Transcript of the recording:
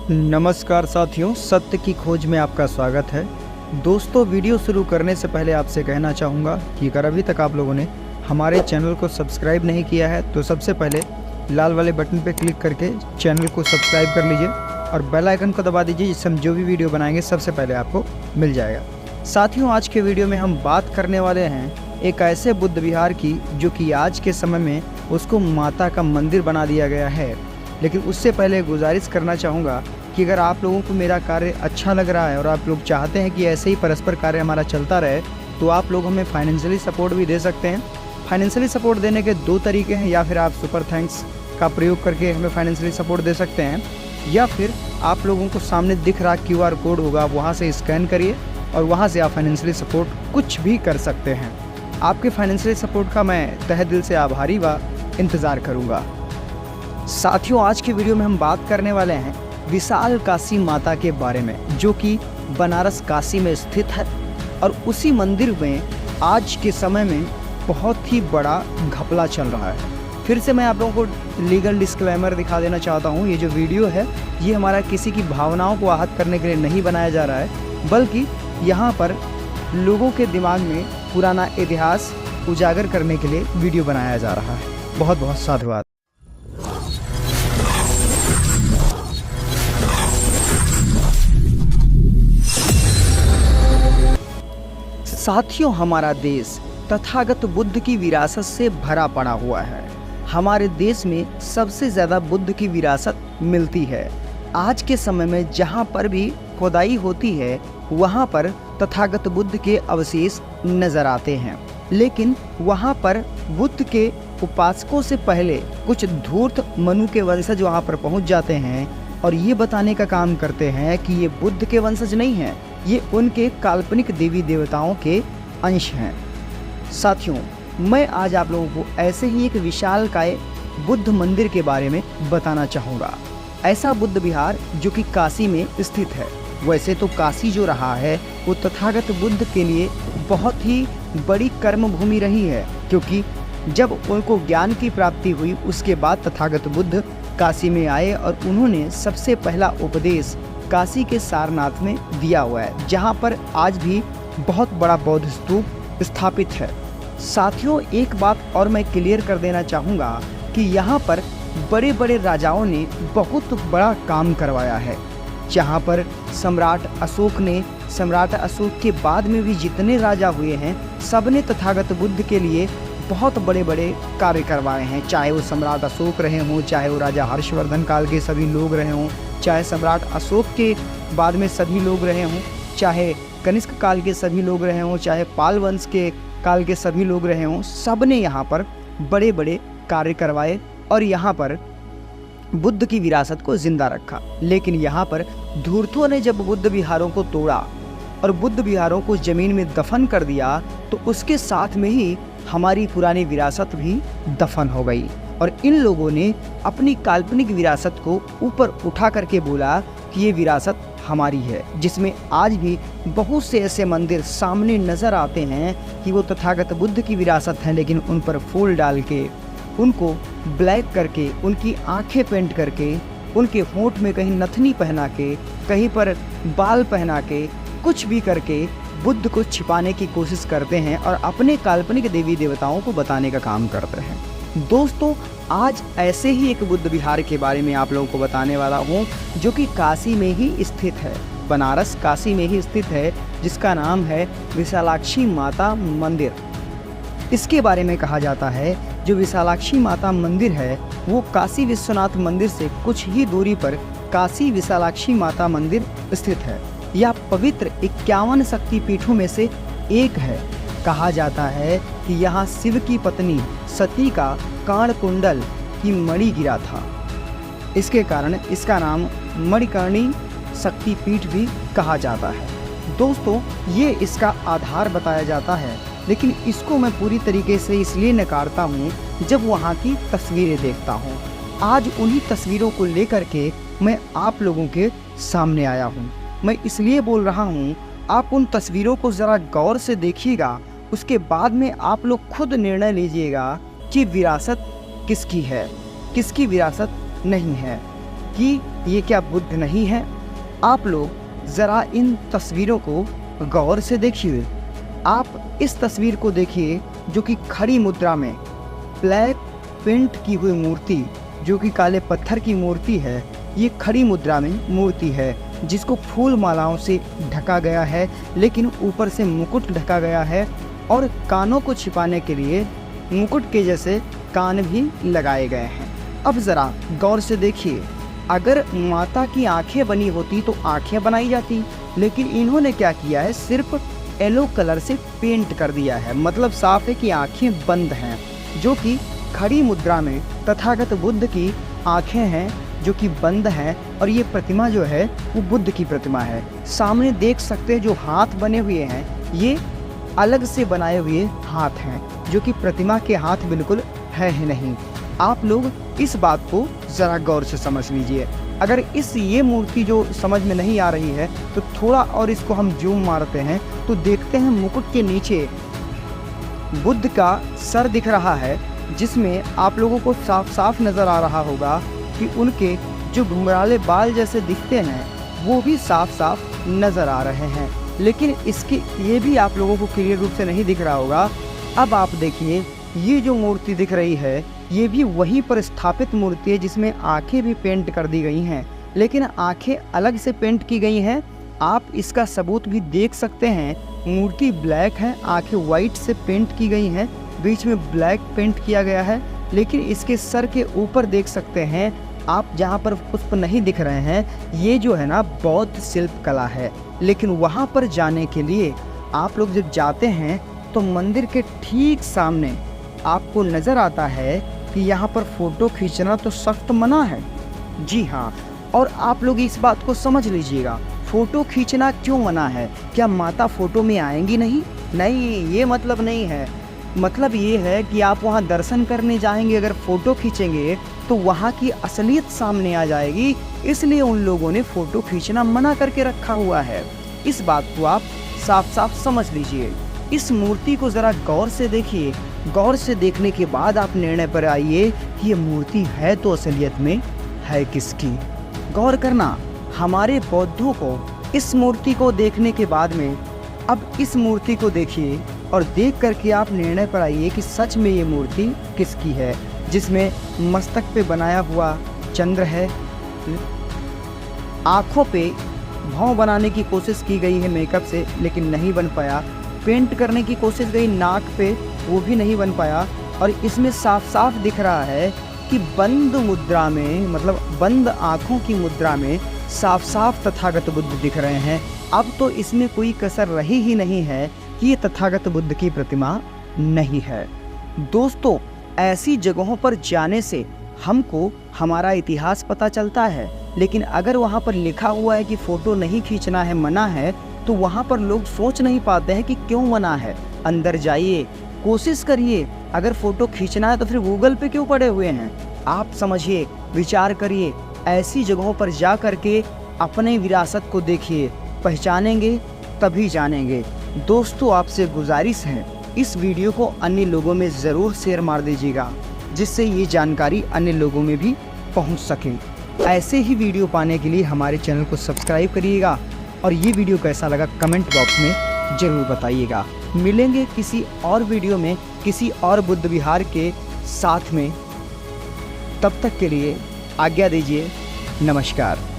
नमस्कार साथियों, सत्य की खोज में आपका स्वागत है। दोस्तों, वीडियो शुरू करने से पहले आपसे कहना चाहूँगा कि अगर अभी तक आप लोगों ने हमारे चैनल को सब्सक्राइब नहीं किया है तो सबसे पहले लाल वाले बटन पर क्लिक करके चैनल को सब्सक्राइब कर लीजिए और बेल आइकन को दबा दीजिए, जिससे हम जो भी वीडियो बनाएंगे सबसे पहले आपको मिल जाएगा। साथियों, आज के वीडियो में हम बात करने वाले हैं एक ऐसे बुद्ध विहार की जो कि आज के समय में उसको माता का मंदिर बना दिया गया है। लेकिन उससे पहले गुजारिश करना चाहूँगा कि अगर आप लोगों को मेरा कार्य अच्छा लग रहा है और आप लोग चाहते हैं कि ऐसे ही परस्पर कार्य हमारा चलता रहे, तो आप लोग हमें फाइनेंशियली सपोर्ट भी दे सकते हैं। फाइनेंशियली सपोर्ट देने के दो तरीके हैं, या फिर आप सुपर थैंक्स का प्रयोग करके हमें फाइनेंशियली सपोर्ट दे सकते हैं, या फिर आप लोगों को सामने दिख रहा QR कोड होगा, वहाँ से स्कैन करिए और वहाँ से आप फाइनेंशियली सपोर्ट कुछ भी कर सकते हैं। आपके फाइनेंशियली सपोर्ट का मैं तहे दिल से आभारी व इंतज़ार करूँगा। साथियों, आज के वीडियो में हम बात करने वाले हैं विशाल काशी माता के बारे में, जो कि बनारस काशी में स्थित है। और उसी मंदिर में आज के समय में बहुत ही बड़ा घपला चल रहा है। फिर से मैं आप लोगों को लीगल डिस्क्लेमर दिखा देना चाहता हूँ। ये जो वीडियो है ये हमारा किसी की भावनाओं को आहत करने के लिए नहीं बनाया जा रहा है, बल्कि यहाँ पर लोगों के दिमाग में पुराना इतिहास उजागर करने के लिए वीडियो बनाया जा रहा है। बहुत बहुत साधुवाद। साथियों, हमारा देश तथागत बुद्ध की विरासत से भरा पड़ा हुआ है। हमारे देश में सबसे ज़्यादा बुद्ध की विरासत मिलती है। आज के समय में जहाँ पर भी खुदाई होती है वहाँ पर तथागत बुद्ध के अवशेष नजर आते हैं। लेकिन वहाँ पर बुद्ध के उपासकों से पहले कुछ धूर्त मनु के वंशज वहाँ पर पहुँच जाते हैं और ये बताने का काम करते हैं कि ये बुद्ध के वंशज नहीं हैं, ये उनके काल्पनिक देवी देवताओं के अंश हैं। साथियों, मैं आज आप लोगों को ऐसे ही एक विशालकाय बुद्ध मंदिर के बारे में बताना चाहूँगा। ऐसा बुद्ध विहार जो कि काशी में स्थित है। वैसे तो काशी जो रहा है वो तथागत बुद्ध के लिए बहुत ही बड़ी कर्म भूमि रही है, क्योंकि जब उनको ज्ञान की प्राप्ति हुई उसके बाद तथागत बुद्ध काशी में आए और उन्होंने सबसे पहला उपदेश काशी के सारनाथ में दिया हुआ है, जहाँ पर आज भी बहुत बड़ा बौद्ध स्तूप स्थापित है। साथियों, एक बात और मैं क्लियर कर देना चाहूँगा कि यहाँ पर बड़े बड़े राजाओं ने बहुत बड़ा काम करवाया है। जहाँ पर सम्राट अशोक के बाद में भी जितने राजा हुए हैं, सबने तथागत बुद्ध के लिए बहुत बड़े बड़े कार्य करवाए हैं। चाहे वो सम्राट अशोक रहे हों, चाहे वो राजा हर्षवर्धन काल के सभी लोग रहे हों, चाहे सम्राट अशोक के बाद में सभी लोग रहे हों, चाहे कनिष्क काल के सभी लोग रहे हों, चाहे पाल वंश के काल के सभी लोग रहे हों, सब ने यहाँ पर बड़े बड़े कार्य करवाए और यहाँ पर बुद्ध की विरासत को जिंदा रखा। लेकिन यहाँ पर धूर्तों ने जब बुद्ध विहारों को तोड़ा और बुद्ध विहारों को ज़मीन में दफन कर दिया, तो उसके साथ में ही हमारी पुरानी विरासत भी दफन हो गई। और इन लोगों ने अपनी काल्पनिक विरासत को ऊपर उठा करके बोला कि ये विरासत हमारी है, जिसमें आज भी बहुत से ऐसे मंदिर सामने नज़र आते हैं कि वो तथागत बुद्ध की विरासत हैं, लेकिन उन पर फूल डाल के, उनको ब्लैक करके, उनकी आंखें पेंट करके, उनके होंठ में कहीं नथनी पहना के, कहीं पर बाल पहना के, कुछ भी करके बुद्ध को छिपाने की कोशिश करते हैं और अपने काल्पनिक देवी देवताओं को बताने का काम करते हैं। दोस्तों, आज ऐसे ही एक बुद्ध विहार के बारे में आप लोगों को बताने वाला हूँ, जो कि काशी में ही स्थित है, बनारस काशी में ही स्थित है, जिसका नाम है विशालाक्षी माता मंदिर। इसके बारे में कहा जाता है जो विशालाक्षी माता मंदिर है वो काशी विश्वनाथ मंदिर से कुछ ही दूरी पर काशी विशालाक्षी माता मंदिर स्थित है। यह पवित्र 51 शक्तिपीठों में से एक है। कहा जाता है कि यहाँ शिव की पत्नी सती का कर्ण कुंडल की मणि गिरा था। इसके कारण इसका नाम मणिकर्णी शक्तिपीठ भी कहा जाता है। दोस्तों, ये इसका आधार बताया जाता है, लेकिन इसको मैं पूरी तरीके से इसलिए नकारता हूँ जब वहाँ की तस्वीरें देखता हूँ। आज उन्हीं तस्वीरों को लेकर के मैं आप लोगों के सामने आया हूँ। मैं इसलिए बोल रहा हूँ, आप उन तस्वीरों को ज़रा गौर से देखिएगा, उसके बाद में आप लोग खुद निर्णय लीजिएगा कि विरासत किसकी है, किसकी विरासत नहीं है। कि ये क्या बुद्ध नहीं है। आप लोग ज़रा इन तस्वीरों को गौर से देखिए। आप इस तस्वीर को देखिए जो कि खड़ी मुद्रा में ब्लैक पेंट की हुई मूर्ति, जो कि काले पत्थर की मूर्ति है, ये खड़ी मुद्रा में मूर्ति है जिसको फूल मालाओं से ढका गया है, लेकिन ऊपर से मुकुट ढका गया है और कानों को छिपाने के लिए मुकुट के जैसे कान भी लगाए गए हैं। अब ज़रा गौर से देखिए, अगर माता की आंखें बनी होती तो आंखें बनाई जाती, लेकिन इन्होंने क्या किया है, सिर्फ येलो कलर से पेंट कर दिया है। मतलब साफ है कि आंखें बंद हैं, जो कि खड़ी मुद्रा में तथागत बुद्ध की आंखें हैं जो कि बंद हैं। और ये प्रतिमा जो है वो बुद्ध की प्रतिमा है। सामने देख सकते हैं जो हाथ बने हुए हैं, ये अलग से बनाए हुए हाथ हैं, जो कि प्रतिमा के हाथ बिल्कुल है ही नहीं। आप लोग इस बात को ज़रा गौर से समझ लीजिए। अगर ये मूर्ति जो समझ में नहीं आ रही है तो थोड़ा और इसको हम जूम मारते हैं तो देखते हैं मुकुट के नीचे बुद्ध का सर दिख रहा है, जिसमें आप लोगों को साफ साफ नज़र आ रहा होगा कि उनके जो घुंघराले बाल जैसे दिखते हैं वो भी साफ साफ नज़र आ रहे हैं। लेकिन इसकी ये भी आप लोगों को क्लियर रूप से नहीं दिख रहा होगा। अब आप देखिए, ये जो मूर्ति दिख रही है ये भी वहीं पर स्थापित मूर्ति है जिसमें आंखें भी पेंट कर दी गई हैं, लेकिन आंखें अलग से पेंट की गई हैं। आप इसका सबूत भी देख सकते हैं। मूर्ति ब्लैक है, आंखें वाइट से पेंट की गई हैं, बीच में ब्लैक पेंट किया गया है, लेकिन इसके सर के ऊपर देख सकते हैं आप, जहाँ पर पुष्प नहीं दिख रहे हैं, ये जो है ना बौद्ध शिल्प कला है। लेकिन वहाँ पर जाने के लिए आप लोग जब जाते हैं तो मंदिर के ठीक सामने आपको नज़र आता है कि यहाँ पर फ़ोटो खींचना तो सख्त मना है। जी हाँ, और आप लोग इस बात को समझ लीजिएगा, फ़ोटो खींचना क्यों मना है? क्या माता फ़ोटो में आएंगी नहीं? नहीं, ये मतलब नहीं है। मतलब ये है कि आप वहाँ दर्शन करने जाएंगे, अगर फ़ोटो खींचेंगे तो वहाँ की असलियत सामने आ जाएगी, इसलिए उन लोगों ने फ़ोटो खींचना मना करके रखा हुआ है। इस बात को आप साफ साफ समझ लीजिए। इस मूर्ति को ज़रा गौर से देखिए। गौर से देखने के बाद आप निर्णय पर आइए कि ये मूर्ति है तो असलियत में है किसकी। गौर करना, हमारे बौद्धों को इस मूर्ति को देखने के बाद में अब इस मूर्ति को देखिए और देख करके आप निर्णय पर आइए कि सच में ये मूर्ति किसकी है, जिसमें मस्तक पे बनाया हुआ चंद्र है, आँखों पे भौं बनाने की कोशिश की गई है मेकअप से, लेकिन नहीं बन पाया। पेंट करने की कोशिश गई नाक पे, वो भी नहीं बन पाया। और इसमें साफ साफ दिख रहा है कि बंद मुद्रा में, मतलब बंद आँखों की मुद्रा में साफ साफ तथागत बुद्ध दिख रहे हैं। अब तो इसमें कोई कसर रही ही नहीं है कि ये तथागत बुद्ध की प्रतिमा नहीं है। दोस्तों, ऐसी जगहों पर जाने से हमको हमारा इतिहास पता चलता है, लेकिन अगर वहाँ पर लिखा हुआ है कि फ़ोटो नहीं खींचना है, मना है, तो वहाँ पर लोग सोच नहीं पाते हैं कि क्यों मना है। अंदर जाइए, कोशिश करिए। अगर फ़ोटो खींचना है तो फिर गूगल पे क्यों पड़े हुए हैं? आप समझिए, विचार करिए। ऐसी जगहों पर जा करके अपने विरासत को देखिए, पहचानेंगे तभी जानेंगे। दोस्तों, आपसे गुजारिश है, इस वीडियो को अन्य लोगों में ज़रूर शेयर मार दीजिएगा, जिससे ये जानकारी अन्य लोगों में भी पहुंच सके। ऐसे ही वीडियो पाने के लिए हमारे चैनल को सब्सक्राइब करिएगा और ये वीडियो कैसा लगा कमेंट बॉक्स में ज़रूर बताइएगा। मिलेंगे किसी और वीडियो में किसी और बुद्ध विहार के साथ में। तब तक के लिए आज्ञा दीजिए। नमस्कार।